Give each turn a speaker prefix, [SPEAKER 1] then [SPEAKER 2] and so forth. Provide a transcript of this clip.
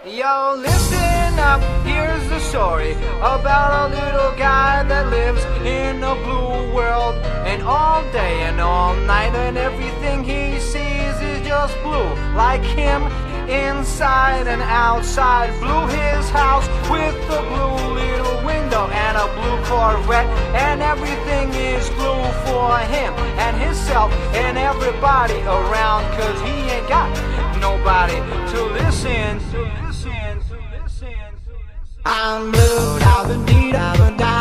[SPEAKER 1] Yo, listen up, here's the story about a little guy that lives in a blue world. And all day and all night and everything he sees is just blue. Like him, inside and outside. Blue his house with a blue little window and a blue Corvette. And everything is blue for him and himself and everybody around. Cause he ain't got nobody to listen. I'm blue, da da dee da da da.